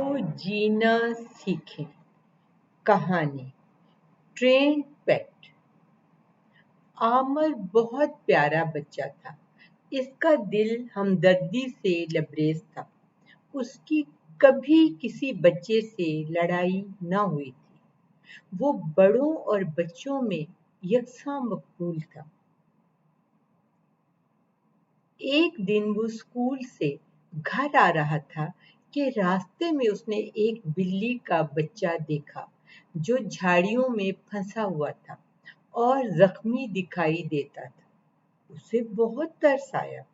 तो जीना सीखें। कहानी ट्रेन पेट। आमर बहुत प्यारा बच्चा था। इसका दिल हमदर्दी से लबरेज था। उसकी कभी किसी बच्चे से लड़ाई न हुई थी। वो बड़ों और बच्चों में यकसा मकबूल था। एक दिन वो स्कूल से घर आ रहा था कि रास्ते में उसने एक बिल्ली का बच्चा देखा जो झाड़ियों में फंसा हुआ था और जख्मी दिखाई देता था। उसे बहुत तरस आया।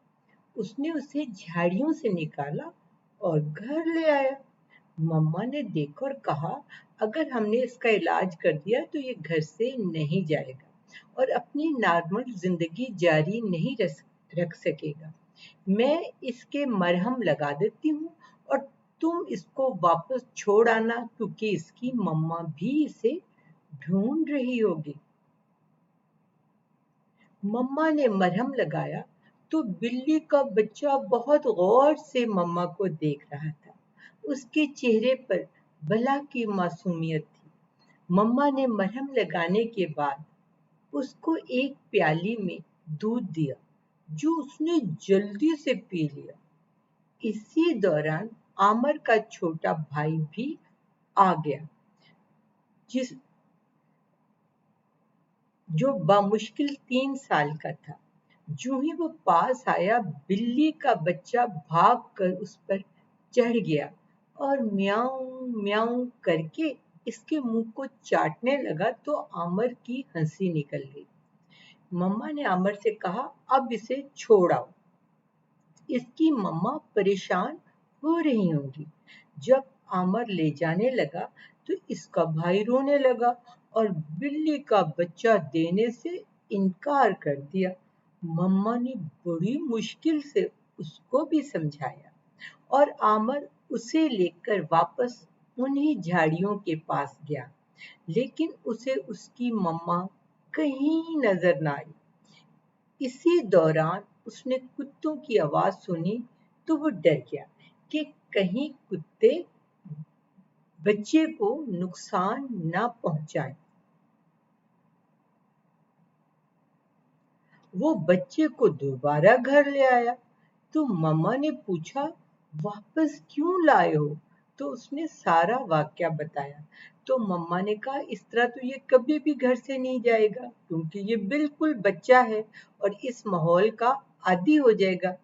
उसने उसे झाड़ियों से निकाला और घर ले आया। मम्मा ने देखा और कहा, अगर हमने इसका इलाज कर दिया तो ये घर से नहीं जाएगा और अपनी नॉर्मल जिंदगी जारी नहीं रख सकेगा। मैं इसके मरहम लगा देती हूँ और तुम इसको वापस छोड़ आना, क्योंकि इसकी मम्मा भी इसे ढूंढ रही होगी। मम्मा ने मरहम लगाया तो बिल्ली का बच्चा बहुत गौर से मम्मा को देख रहा था। उसके चेहरे पर भला की मासूमियत थी। मम्मा ने मरहम लगाने के बाद उसको एक प्याली में दूध दिया जो उसने जल्दी से पी लिया। इसी दौरान आमर का छोटा भाई भी आ गया, जिस जो बामुश्किल 3 साल का था। जो ही वो पास आया, बिल्ली का बच्चा भाग कर उस पर चढ़ गया और म्याऊं म्याऊं करके इसके मुंह को चाटने लगा तो आमर की हंसी निकल गई। मम्मा ने आमर से कहा, अब इसे छोड़ आओ। इसकी मम्मा परेशान हो रही होंगी। जब आमर ले जाने लगा तो इसका भाई रोने लगा और बिल्ली का बच्चा देने से इनकार कर दिया। मम्मा ने बड़ी मुश्किल से उसको भी समझाया और आमर उसे लेकर वापस उन्हीं झाड़ियों के पास गया, लेकिन उसे उसकी मम्मा कहीं नजर न आई। इसी दौरान उसने कुत्तों की आवाज सुनी तो वो डर गया कि कहीं कुत्ते बच्चे को नुकसान न पहुंचाएं। वो बच्चे को दोबारा घर ले आया तो मम्मा ने पूछा, वापस क्यों लाए हो? तो उसने सारा वाकया बताया। तो मम्मा ने कहा, इस तरह तो ये कभी भी घर से नहीं जाएगा, क्योंकि ये बिल्कुल बच्चा है और इस माहौल का आदी हो जाएगा।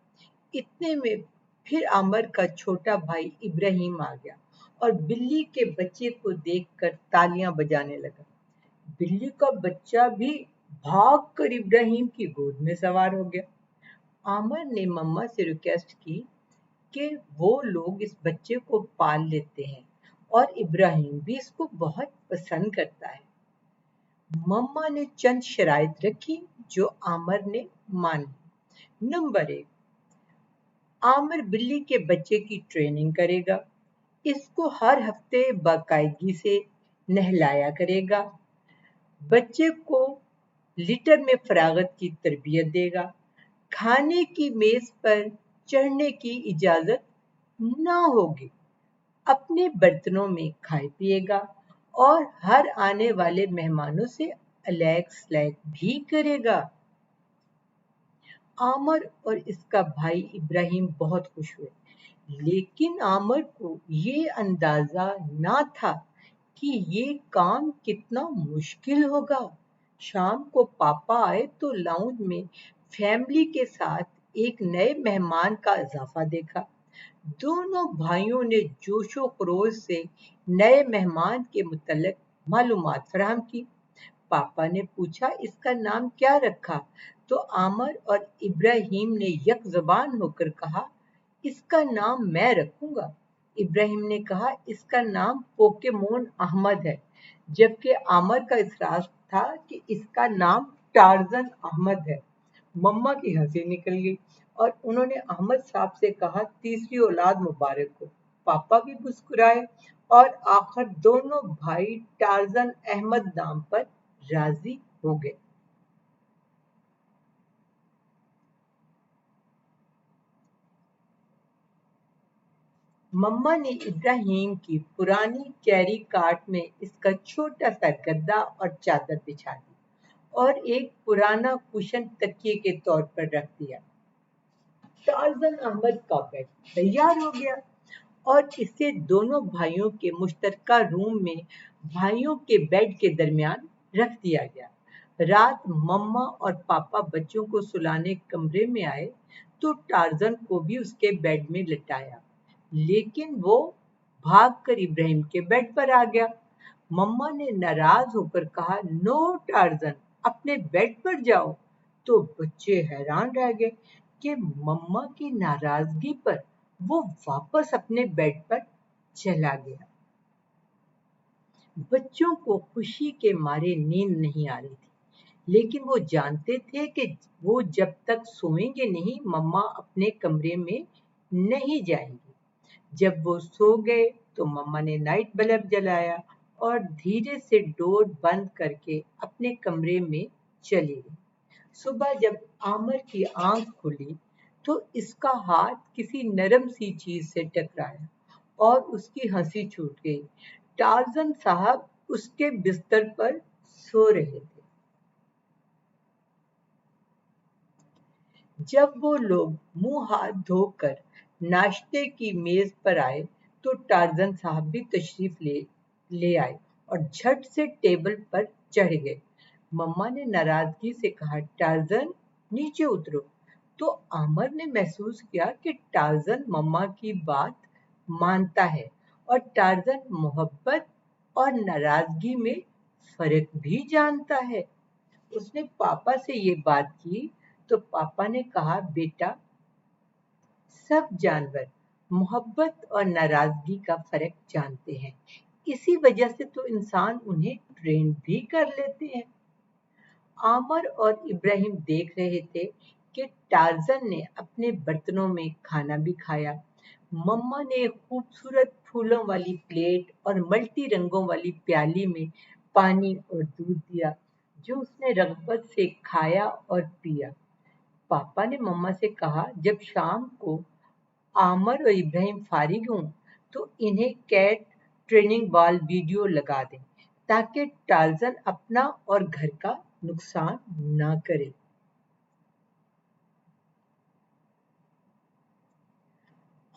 इतने में फिर आमर का छोटा भाई इब्राहिम आ गया और बिल्ली के बच्चे को देखकर तालियां बजाने लगा। बिल्ली का बच्चा भी भाग कर इब्राहिम की गोद में सवार हो गया। आमर ने मम्मा से रिक्वेस्ट की कि वो लोग इस बच्चे को पाल लेते हैं और इब्राहिम भी इसको बहुत पसंद करता है। मम्मा ने चंद शराइत रखी जो आमर ने मानी। नंबर 1, आमिर बिल्ली के बच्चे की ट्रेनिंग करेगा। इसको हर हफ्ते बाकायदगी से नहलाया करेगा। बच्चे को लिटर में फरागत की तरबियत देगा। खाने की मेज पर चढ़ने की इजाजत ना होगी। अपने बर्तनों में खाए पिएगा और हर आने वाले मेहमानों से अलैक सलैक भी करेगा। आमर और इसका भाई इब्राहिम बहुत खुश हुए, लेकिन आमर को ये अंदाजा ना था कि ये काम कितना मुश्किल होगा। शाम को पापा आए तो लाउंज में फैमिली के साथ एक नए मेहमान का इजाफा देखा। दोनों भाइयों ने जोशो खरोश से नए मेहमान के मुतल्लिक मालूमात फराहम की। पापा ने पूछा, इसका नाम क्या रखा? तो आमर और इब्राहिम ने यक ज़बान होकर कहा, इसका नाम मैं रखूंगा। इब्राहिम ने कहा, इसका नाम पोकेमोन अहमद है, जबकि आमर का इसरार था कि इसका नाम टार्जन अहमद है। मम्मा की हंसी निकल गई और उन्होंने अहमद साहब से कहा, तीसरी औलाद मुबारक हो। पापा भी मुस्कुराए और आखिर दोनों भाई टार्जन अहमद नाम पर राजी हो गए। मम्मा ने इब्राहिम की पुरानी कैरी कार्ट में इसका छोटा सा गद्दा और चादर बिछा दी और एक पुराना कुशन तकिए के तौर पर रख दिया। टार्जन अहमद का बेड तैयार हो गया और इसे दोनों भाइयों के मुश्तरका रूम में भाइयों के बेड के दरमियान रख दिया गया। रात मम्मा और पापा बच्चों को सुलाने कमरे में आए तो टार्जन को भी उसके बेड में लिटाया, लेकिन वो भागकर इब्राहिम के बेड पर आ गया। मम्मा ने नाराज होकर कहा, नो टार्जन, अपने बेड पर जाओ। तो बच्चे हैरान रह गए कि मम्मा की नाराजगी पर वो वापस अपने बेड पर चला गया। बच्चों को खुशी के मारे नींद नहीं आ रही थी, लेकिन वो जानते थे कि वो जब तक सोएंगे नहीं मम्मा अपने कमरे में नहीं जाएंगी। जब वो सो गए तो मम्मा ने नाइट बल्ब जलाया और धीरे से डोर बंद करके अपने कमरे में चली गई। सुबह जब आमिर की आंख खुली तो इसका हाथ किसी नरम सी चीज से टकराया और उसकी हंसी छूट गई। टार्जन साहब उसके बिस्तर पर सो रहे थे। जब वो लोग मुंह हाथ धोकर नाश्ते की मेज पर आए तो टार्जन साहब भी तशरीफ ले आए और झट से टेबल पर चढ़ गए। मम्मा ने नाराजगी से कहा, टार्जन नीचे उतरो। तो आमिर ने महसूस किया कि टार्जन मम्मा की बात मानता है और टार्जन मोहब्बत और नाराजगी में फर्क भी जानता है। उसने पापा से ये बात की तो पापा ने कहा, बेटा, सब जानवर मोहब्बत और नाराजगी का फर्क जानते हैं, इसी वजह से तो इंसान उन्हें ट्रेन भी कर लेते हैं। आमिर और इब्राहिम देख रहे थे कि टार्जन ने अपने बर्तनों में खाना भी खाया। मम्मा ने खूबसूरत फूलों वाली प्लेट और मल्टी रंगों वाली प्याली में पानी और दूध दिया, जो उसने रग़बत से खाया और पिया। पापा ने मम्मा से कहा, जब शाम को आमिर और इब्राहिम फारिग हों तो इन्हें कैट ट्रेनिंग बॉल वीडियो लगा दें ताकि टार्जन अपना और घर का नुकसान ना करे।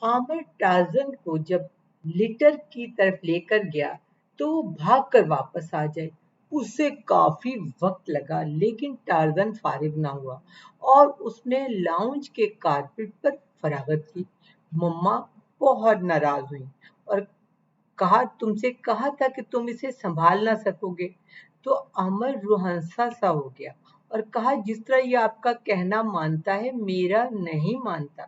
आमिर टार्जन को जब लिटर की तरफ लेकर गया तो वो भागकर वापस आ जाए। उसे काफी वक्त लगा, लेकिन टार्जन फारिग ना हुआ और उसने लाउंज के कारपेट पर फरागत की। मम्मा बहुत नाराज हुई और कहा, तुमसे कहा था कि तुम इसे संभाल ना सकोगे। तो अमर रुहंसा सा हो गया और कहा, जिस तरह ये आपका कहना मानता है मेरा नहीं मानता।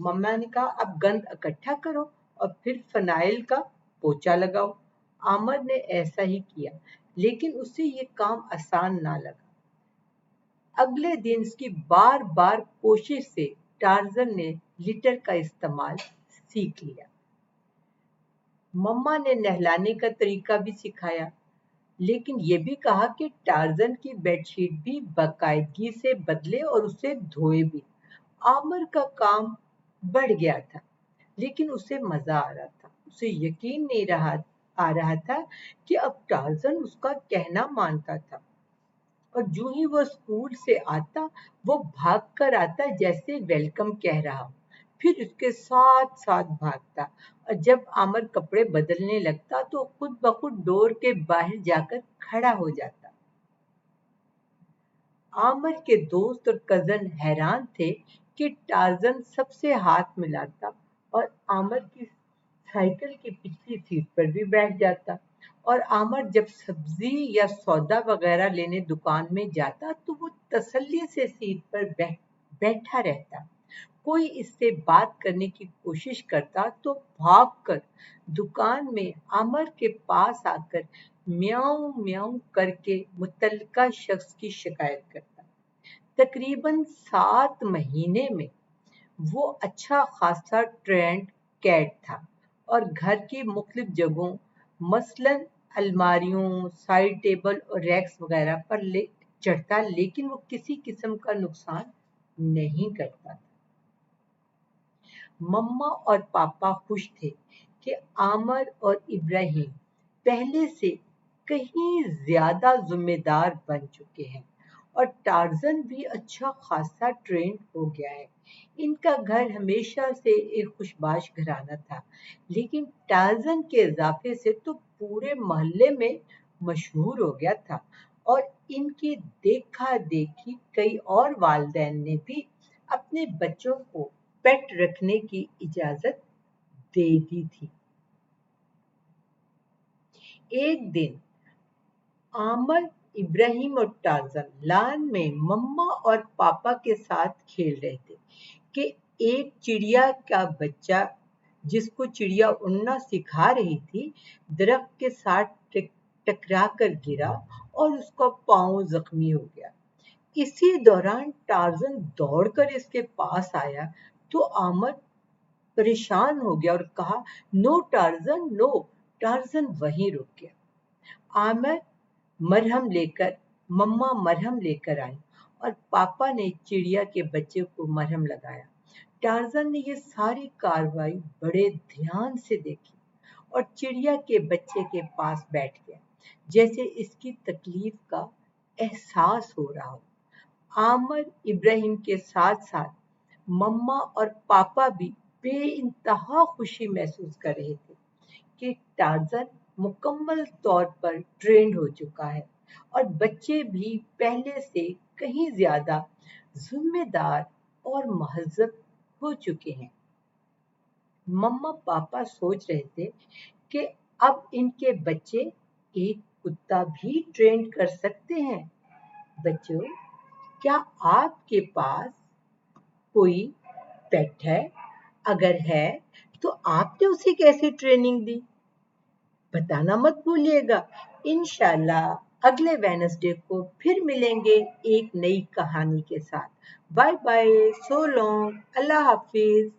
मम्मा ने कहा, अब गंद इकट्ठा करो और फिर फिनाइल का पोछा लगाओ। आमिर ने ऐसा ही किया, लेकिन उसे ये काम आसान ना लगा। अगले दिन उसकी बार बार कोशिश से टार्जन ने लिटर का इस्तेमाल सीख लिया। मम्मा ने नहलाने का तरीका भी सिखाया, लेकिन ये भी कहा कि टार्जन की बेडशीट भी बाकायदगी से बदले और उसे धोए भी। आमिर का काम बढ़ गया था, लेकिन उसे मजा आ रहा था। उसे यकीन नहीं आ रहा था कि अब टार्जन उसका कहना मानता था और जो ही वो स्कूल से आता वो भाग कर आता जैसे वेलकम कह रहा हो, फिर उसके साथ साथ भागता और जब आमिर कपड़े बदलने लगता तो खुद ब खुद डोर के बाहर जाकर खड़ा हो जाता। आमिर के दोस्त और कजन हैरान थे कि टार्जन सबसे हाथ मिलाता और आमिर की साइकिल की पिछली सीट पर भी बैठ जाता और आमिर जब सब्जी या सौदा वगैरह लेने दुकान में जाता तो वो तसल्ली से सीट पर बैठा रहता। कोई इससे बात करने की कोशिश करता तो भागकर दुकान में आमिर के पास आकर म्याऊं म्याऊं करके मुतल्लिका शख्स की शिकायत करता। तकरीबन 7 महीने में वो अच्छा खासा ट्रेंड कैट था और घर की मुख्तलिफ जगहों मसलन अलमारियों, साइड टेबल और रैक्स वगैरह पर ले चढ़ता, लेकिन वो किसी किस्म का नुकसान नहीं करता था। मम्मा और पापा खुश थे कि आमर और इब्राहिम पहले से कहीं ज्यादा जिम्मेदार बन चुके हैं और टार्जन भी अच्छा खासा ट्रेंड हो गया है। इनका घर हमेशा से एक खुशबाश घराना था, लेकिन टार्जन के इजाफे से तो पूरे मोहल्ले में मशहूर हो गया था और इनकी देखा देखी कई और वालिदैन ने भी अपने बच्चों को पेट रखने की इजाजत दे दी थी। एक दिन आमर, इब्राहिम और टार्जन लान में मम्मा और पापा के साथ खेल रहे थे कि एक चिड़िया का बच्चा, जिसको चिड़िया उड़ना सिखा रही थी, दरख्त के साथ टकरा कर गिरा और उसका पांव जख्मी हो गया। इसी दौरान टार्जन दौड़कर इसके पास आया तो आमर परेशान हो गया और कहा, नो टार्जन नो। टार्जन वहीं रुक गया। आमर मम्मा मरहम लेकर आई और पापा ने चिड़िया के बच्चे को मरहम लगाया। टार्जन ने ये सारी कार्रवाई बड़े ध्यान से देखी और चिड़िया के बच्चे के पास बैठ गया, जैसे इसकी तकलीफ का एहसास हो रहा हो। आमर इब्राहिम के साथ साथ मम्मा और पापा भी बेइंतहा खुशी महसूस कर रहे थे कि टार्जन मुकम्मल तौर पर ट्रेंड हो चुका है और बच्चे भी पहले से कहीं ज्यादा जिम्मेदार और महज़्ज़ब हो चुके हैं। मम्मा पापा सोच रहे थे कि अब इनके बच्चे एक कुत्ता भी ट्रेंड कर सकते हैं। बच्चों, क्या आपके पास कोई पेट है? अगर है तो आपने उसे कैसे ट्रेनिंग दी? बताना मत भूलिएगा। इंशाल्लाह अगले वेडनेसडे को फिर मिलेंगे एक नई कहानी के साथ। बाय बाय, सो लॉन्ग, अल्लाह हाफिज।